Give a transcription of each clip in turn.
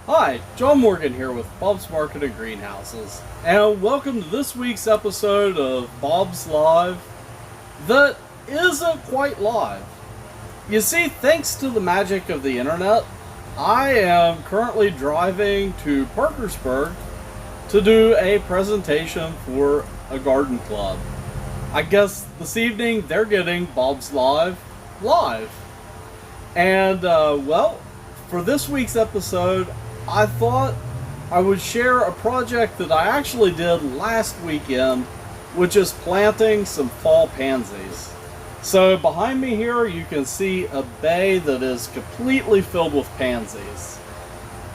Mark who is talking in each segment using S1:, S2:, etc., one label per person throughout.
S1: Hi, John Morgan here with Bob's Market and Greenhouses, and welcome to this week's episode of Bob's Live that isn't quite live. You see, thanks to the magic of the internet, I am currently driving to Parkersburg to do a presentation for a garden club. I guess this evening they're getting Bob's Live live. And, for this week's episode, I thought I would share a project that I actually did last weekend, which is planting some fall pansies. So behind me here you can see a bay that is completely filled with pansies.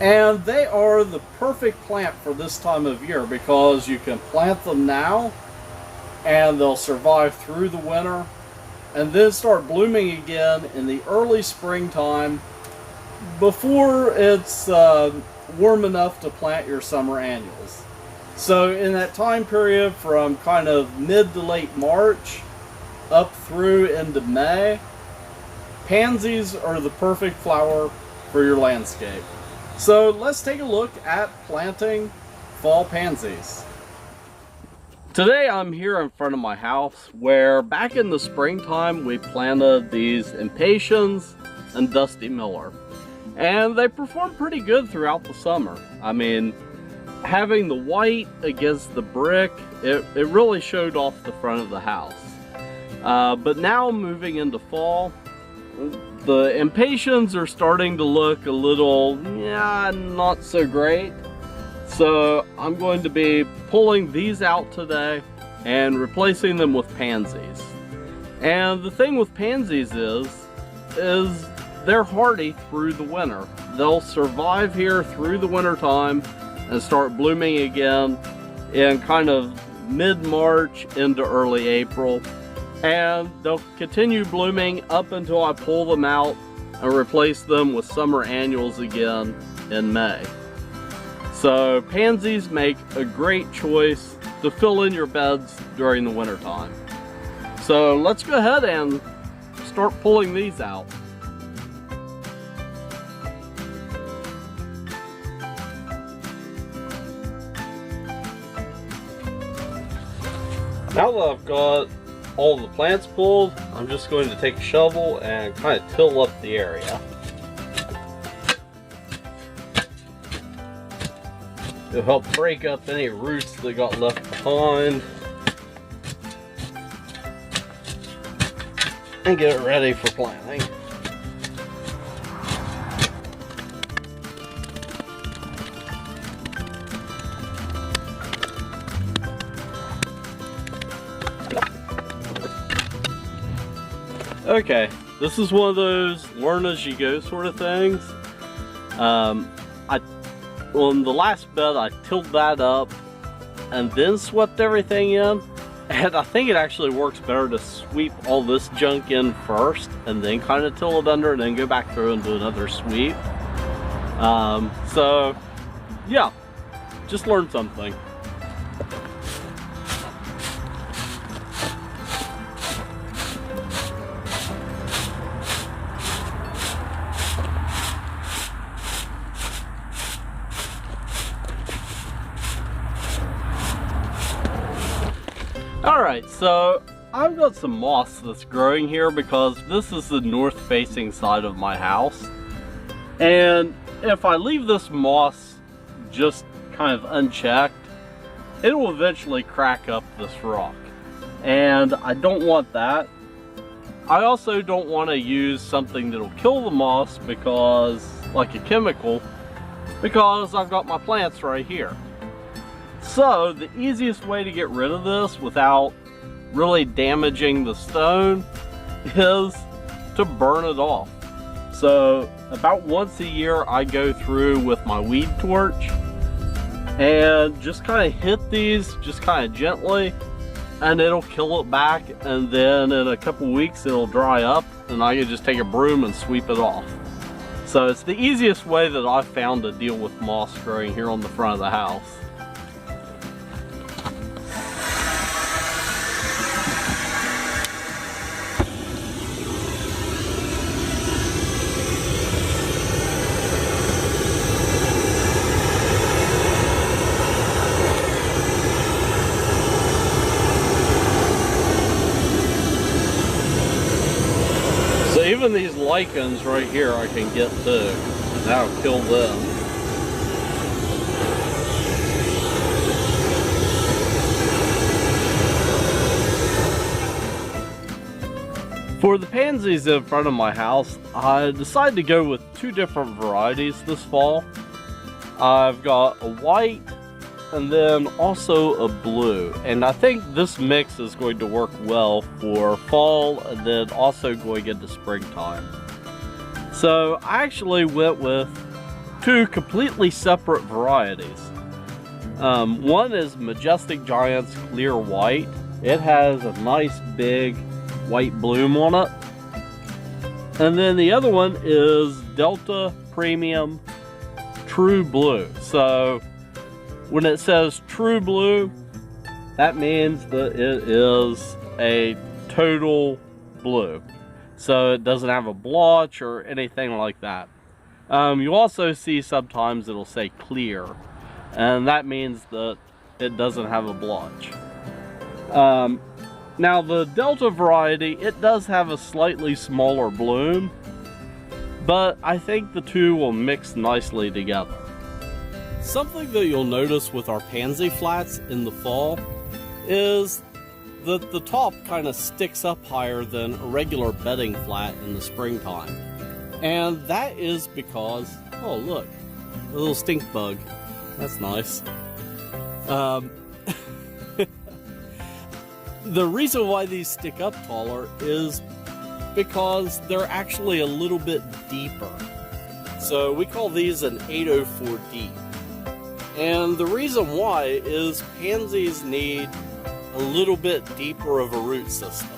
S1: And they are the perfect plant for this time of year because you can plant them now and they'll survive through the winter and then start blooming again in the early springtime before it's warm enough to plant your summer annuals. So in that time period from kind of mid to late March up through into May, pansies are the perfect flower for your landscape. So let's take a look at planting fall pansies. Today I'm here in front of my house where back in the springtime we planted these impatiens and Dusty Miller. And they performed pretty good throughout the summer. I mean, having the white against the brick, it really showed off the front of the house. But now moving into fall, the impatiens are starting to look a little, not so great. So I'm going to be pulling these out today and replacing them with pansies. And the thing with pansies is they're hardy through the winter. They'll survive here through the winter time and start blooming again in kind of mid-March into early April. And they'll continue blooming up until I pull them out and replace them with summer annuals again in May. So pansies make a great choice to fill in your beds during the winter time. So let's go ahead and start pulling these out. Now that I've got all the plants pulled, I'm just going to take a shovel and kind of till up the area. It'll help break up any roots that got left behind and get it ready for planting. Okay, this is one of those learn as you go sort of things. On the last bed I tilled that up and then swept everything in, and I think it actually works better to sweep all this junk in first and then kind of till it under and then go back through and do another sweep. So yeah, just learned something. Alright, so I've got some moss that's growing here because this is the north facing side of my house. And if I leave this moss just kind of unchecked, it will eventually crack up this rock. And I don't want that. I also don't want to use something that'll kill the moss because, like a chemical, because I've got my plants right here. So the easiest way to get rid of this without really damaging the stone is to burn it off. So about once a year I go through with my weed torch and just kind of hit these just kind of gently, and it'll kill it back, and then in a couple weeks it'll dry up and I can just take a broom and sweep it off. So it's the easiest way that I've found to deal with moss growing here on the front of the house. lichens right here I can get to, and that'll kill them. For the pansies in front of my house, I decided to go with two different varieties this fall. I've got a white and then also a blue, and I think this mix is going to work well for fall and then also going into springtime. So I actually went with two completely separate varieties. One is Majestic Giant's Clear White. It has a nice big white bloom on it. And then the other one is Delta Premium True Blue. So when it says True Blue, that means that it is a total blue. So it doesn't have a blotch or anything like that. You also see sometimes it'll say clear, and that means that it doesn't have a blotch. Now the Delta variety, it does have a slightly smaller bloom, but I think the two will mix nicely together. Something that you'll notice with our pansy flats in the fall is that the top kind of sticks up higher than a regular bedding flat in the springtime. And that is because, oh look, a little stink bug. That's nice. The reason why these stick up taller is because they're actually a little bit deeper. So we call these an 804 deep. And the reason why is pansies need a little bit deeper of a root system.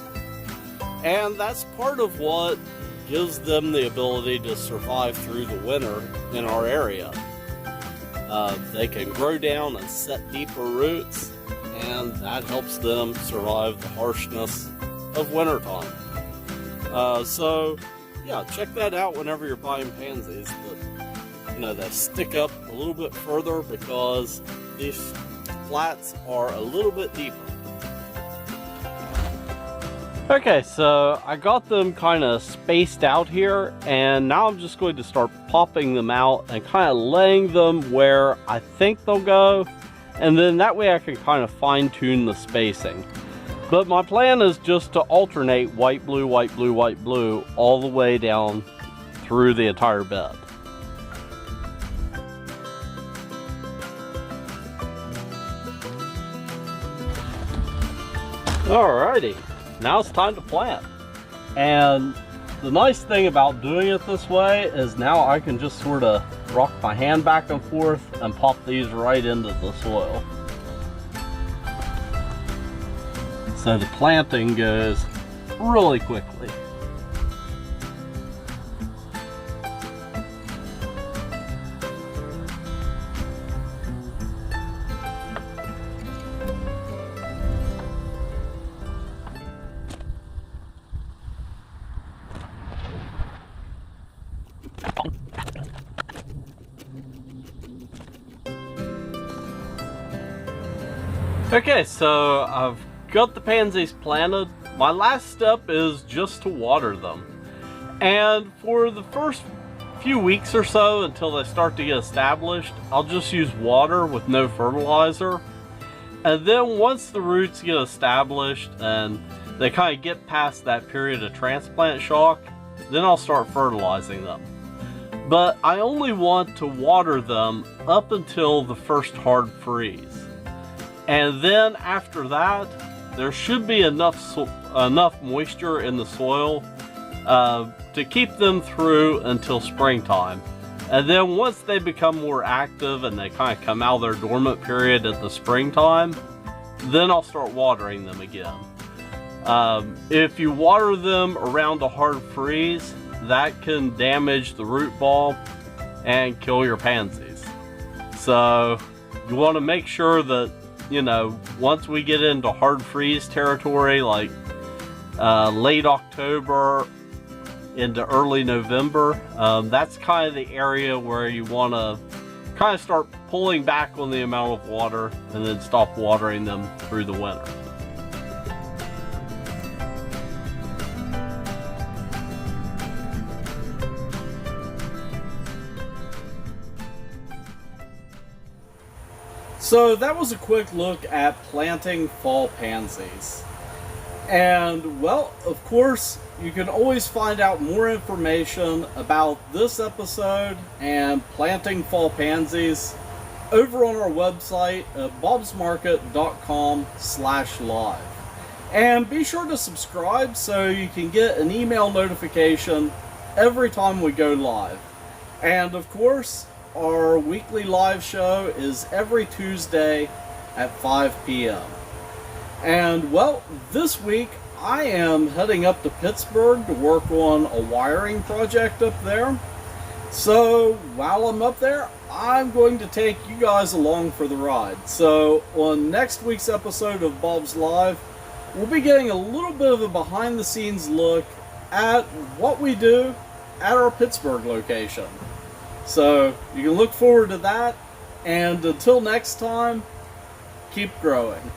S1: And that's part of what gives them the ability to survive through the winter in our area. They can grow down and set deeper roots, and that helps them survive the harshness of wintertime. So yeah, check that out whenever you're buying pansies. But, you know, they stick up a little bit further because these flats are a little bit deeper. Okay, so I got them kind of spaced out here, and now I'm just going to start popping them out and kind of laying them where I think they'll go, and then that way I can kind of fine-tune the spacing. But my plan is just to alternate white, blue, white, blue, white, blue all the way down through the entire bed. Alrighty. Now it's time to plant. And the nice thing about doing it this way is now I can just sort of rock my hand back and forth and pop these right into the soil. So the planting goes really quickly. Okay, so I've got the pansies planted. My last step is just to water them. And for the first few weeks or so until they start to get established, I'll just use water with no fertilizer. And then once the roots get established and they kind of get past that period of transplant shock, then I'll start fertilizing them. But I only want to water them up until the first hard freeze. And then after that, there should be enough moisture in the soil to keep them through until springtime. And then once they become more active and they kind of come out of their dormant period at the springtime, then I'll start watering them again. If you water them around a hard freeze, that can damage the root ball and kill your pansies. So you want to make sure that, you know, once we get into hard freeze territory, like late October into early November, that's kind of the area where you want to kind of start pulling back on the amount of water and then stop watering them through the winter. So that was a quick look at planting fall pansies. And, well, of course, you can always find out more information about this episode and planting fall pansies over on our website at bobsmarket.com/live. And be sure to subscribe so you can get an email notification every time we go live. And, of course, our weekly live show is every Tuesday at 5 p.m. And, well, this week I am heading up to Pittsburgh to work on a wiring project up there. So, while I'm up there, I'm going to take you guys along for the ride. So, on next week's episode of Bob's Live, we'll be getting a little bit of a behind-the-scenes look at what we do at our Pittsburgh location. So, you can look forward to that, and until next time, keep growing.